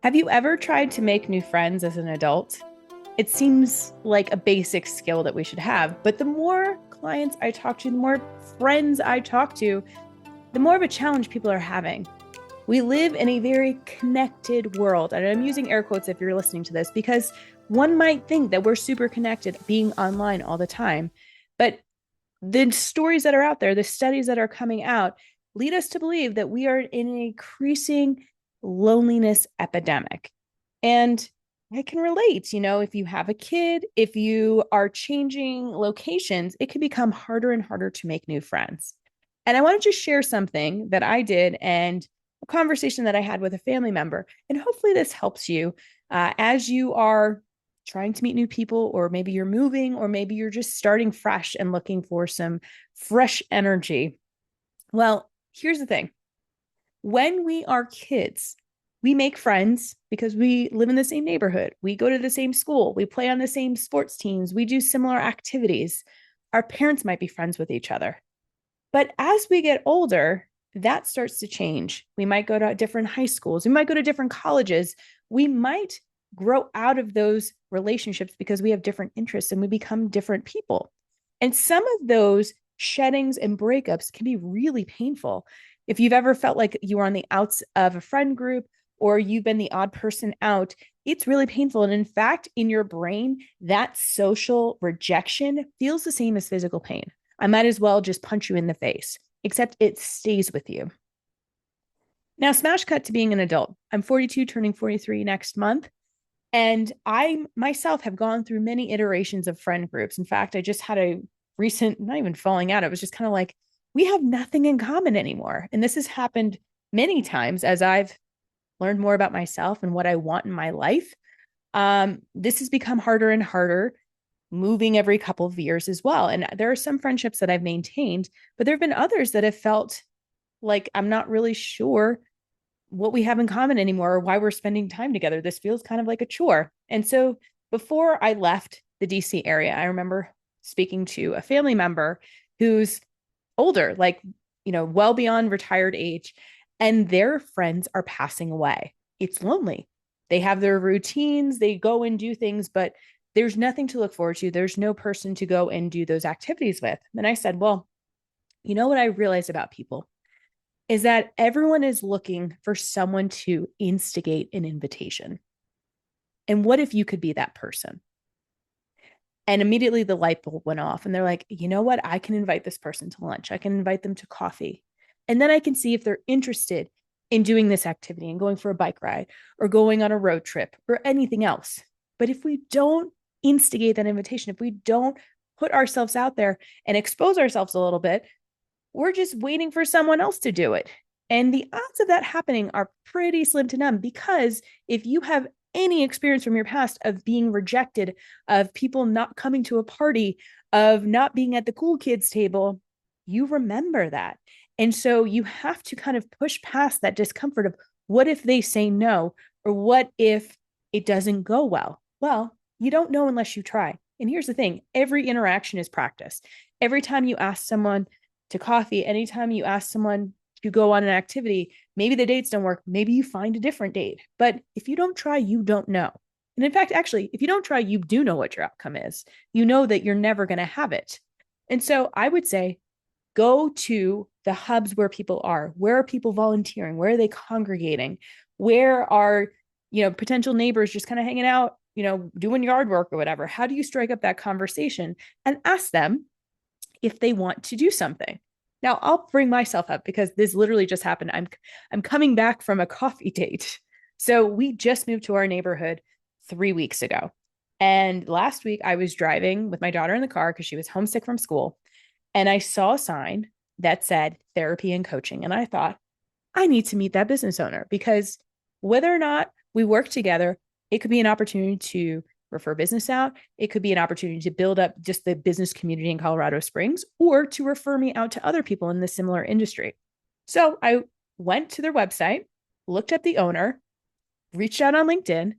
Have you ever tried to make new friends as an adult? It seems like a basic skill that we should have, but the more clients I talk to, the more friends I talk to, the more of a challenge people are having. We live in a very connected world, and I'm using air quotes if you're listening to this because one might think that we're super connected being online all the time. But the stories that are out there, the studies that are coming out, lead us to believe that we are in an increasing loneliness epidemic. And I can relate, if you have a kid, if you are changing locations, it can become harder and harder to make new friends. And I wanted to share something that I did and a conversation that I had with a family member. And hopefully, this helps you as you are trying to meet new people, or maybe you're moving, or maybe you're just starting fresh and looking for some fresh energy. Well, here's the thing: when we are kids, we make friends because we live in the same neighborhood. We go to the same school. We play on the same sports teams. We do similar activities. Our parents might be friends with each other. But as we get older, that starts to change. We might go to different high schools. We might go to different colleges. We might grow out of those relationships because we have different interests and we become different people. And some of those sheddings and breakups can be really painful. If you've ever felt like you were on the outs of a friend group or you've been the odd person out, it's really painful. And in fact, in your brain, that social rejection feels the same as physical pain. I might as well just punch you in the face, except it stays with you. Now, smash cut to being an adult. I'm 42, turning 43 next month. And I myself have gone through many iterations of friend groups. In fact, I just had a recent, not even falling out, it was just kind of like, we have nothing in common anymore. And this has happened many times as I've learned more about myself and what I want in my life. This has become harder and harder, moving every couple of years as well. And there are some friendships that I've maintained, but there have been others that have felt like I'm not really sure what we have in common anymore or why we're spending time together. This feels kind of like a chore. And so before I left the DC area, I remember speaking to a family member who's older, like, well beyond retired age, and their friends are passing away. It's lonely. They have their routines, they go and do things, but there's nothing to look forward to. There's no person to go and do those activities with. And I said, well, you know what I realized about people is that everyone is looking for someone to instigate an invitation. And what if you could be that person? And immediately the light bulb went off and they're like, you know what? I can invite this person to lunch. I can invite them to coffee. And then I can see if they're interested in doing this activity and going for a bike ride or going on a road trip or anything else. But if we don't instigate that invitation, if we don't put ourselves out there and expose ourselves a little bit, we're just waiting for someone else to do it. And the odds of that happening are pretty slim to none, because if you have any experience from your past of being rejected, of people not coming to a party, of not being at the cool kids table, you remember that. And so you have to kind of push past that discomfort of what if they say no, or what if it doesn't go well? Well, you don't know unless you try. And here's the thing: every interaction is practice. Every time you ask someone to coffee, anytime you ask someone to go on an activity, maybe the dates don't work, maybe you find a different date. But if you don't try, you don't know. And in fact, actually, if you don't try, you do know what your outcome is. You know that you're never going to have it. And so I would say, go to the hubs where people are. Where are people volunteering? Where are they congregating? Where are, potential neighbors just kind of hanging out, doing yard work or whatever? How do you strike up that conversation and ask them if they want to do something? Now, I'll bring myself up because this literally just happened. I'm coming back from a coffee date. So we just moved to our neighborhood 3 weeks ago. And last week I was driving with my daughter in the car because she was homesick from school. And I saw a sign that said therapy and coaching. And I thought, I need to meet that business owner, because whether or not we work together, it could be an opportunity to refer business out. It could be an opportunity to build up just the business community in Colorado Springs, or to refer me out to other people in the similar industry. So I went to their website, looked up the owner, reached out on LinkedIn,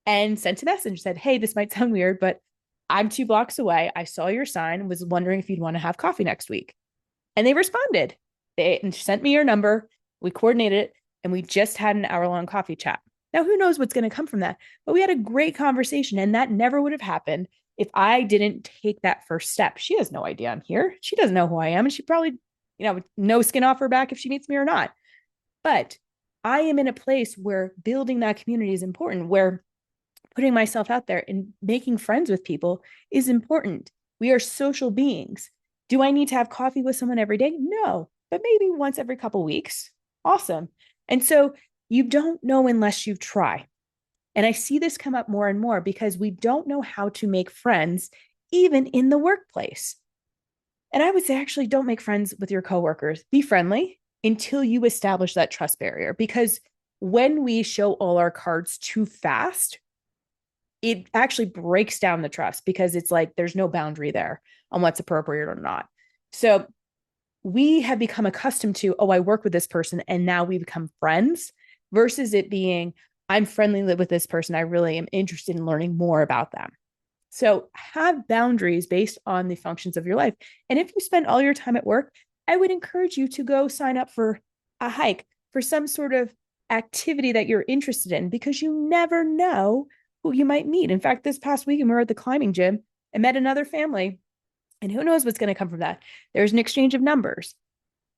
and sent a message, said, hey, this might sound weird, but I'm 2 blocks away. I saw your sign, was wondering if you'd want to have coffee next week. And they responded. They sent me your number. We coordinated it, and we just had an hour-long coffee chat. Now, who knows what's going to come from that? But we had a great conversation, and that never would have happened if I didn't take that first step. She has no idea I'm here. She doesn't know who I am. And she probably, no skin off her back if she meets me or not. But I am in a place where building that community is important, where putting myself out there and making friends with people is important. We are social beings. Do I need to have coffee with someone every day? No, but maybe once every couple of weeks. Awesome. And so you don't know unless you try. And I see this come up more and more because we don't know how to make friends, even in the workplace. And I would say, actually, don't make friends with your coworkers. Be friendly until you establish that trust barrier. Because when we show all our cards too fast, it actually breaks down the trust because it's like there's no boundary there on what's appropriate or not. So we have become accustomed to, oh, I work with this person and now we become friends, versus it being, I'm friendly with this person. I really am interested in learning more about them. So have boundaries based on the functions of your life. And if you spend all your time at work, I would encourage you to go sign up for a hike, for some sort of activity that you're interested in, because you never know who you might meet. In fact, this past weekend, we were at the climbing gym and met another family, and who knows what's going to come from that. There's an exchange of numbers.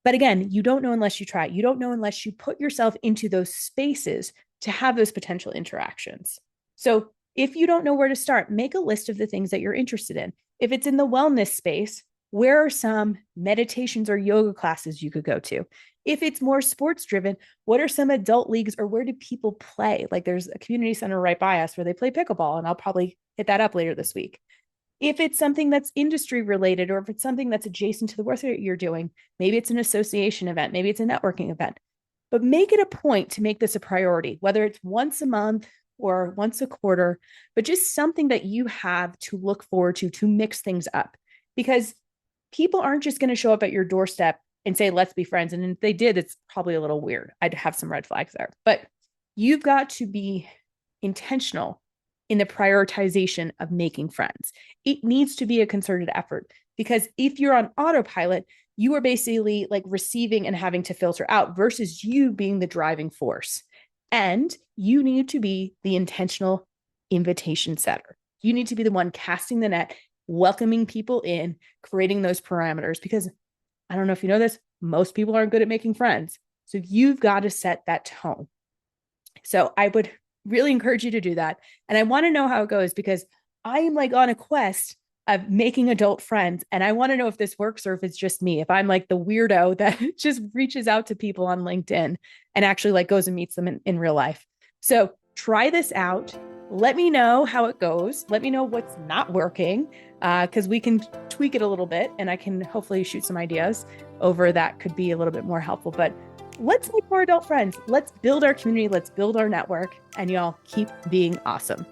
But again, you don't know unless you try. You don't know unless you put yourself into those spaces to have those potential interactions. So if you don't know where to start, make a list of the things that you're interested in. If it's in the wellness space, where are some meditations or yoga classes you could go to? If it's more sports driven, what are some adult leagues, or where do people play? Like there's a community center right by us where they play pickleball, and I'll probably hit that up later this week. If it's something that's industry related, or if it's something that's adjacent to the work that you're doing, maybe it's an association event, maybe it's a networking event, but make it a point to make this a priority, whether it's once a month or once a quarter, but just something that you have to look forward to mix things up. Because people aren't just going to show up at your doorstep and say, let's be friends. And if they did, it's probably a little weird. I'd have some red flags there, but you've got to be intentional in the prioritization of making friends. It needs to be a concerted effort, because if you're on autopilot, you are basically like receiving and having to filter out versus you being the driving force. And you need to be the intentional invitation setter. You need to be the one casting the net, welcoming people in, creating those parameters, because I don't know if you know this, most people aren't good at making friends. So you've got to set that tone. So I would really encourage you to do that. And I want to know how it goes, because I am like on a quest of making adult friends. And I want to know if this works or if it's just me, if I'm like the weirdo that just reaches out to people on LinkedIn and actually like goes and meets them in real life. So try this out. Let me know how it goes. Let me know what's not working, because we can tweak it a little bit and I can hopefully shoot some ideas over that could be a little bit more helpful. But let's make more adult friends. Let's build our community. Let's build our network. And y'all keep being awesome.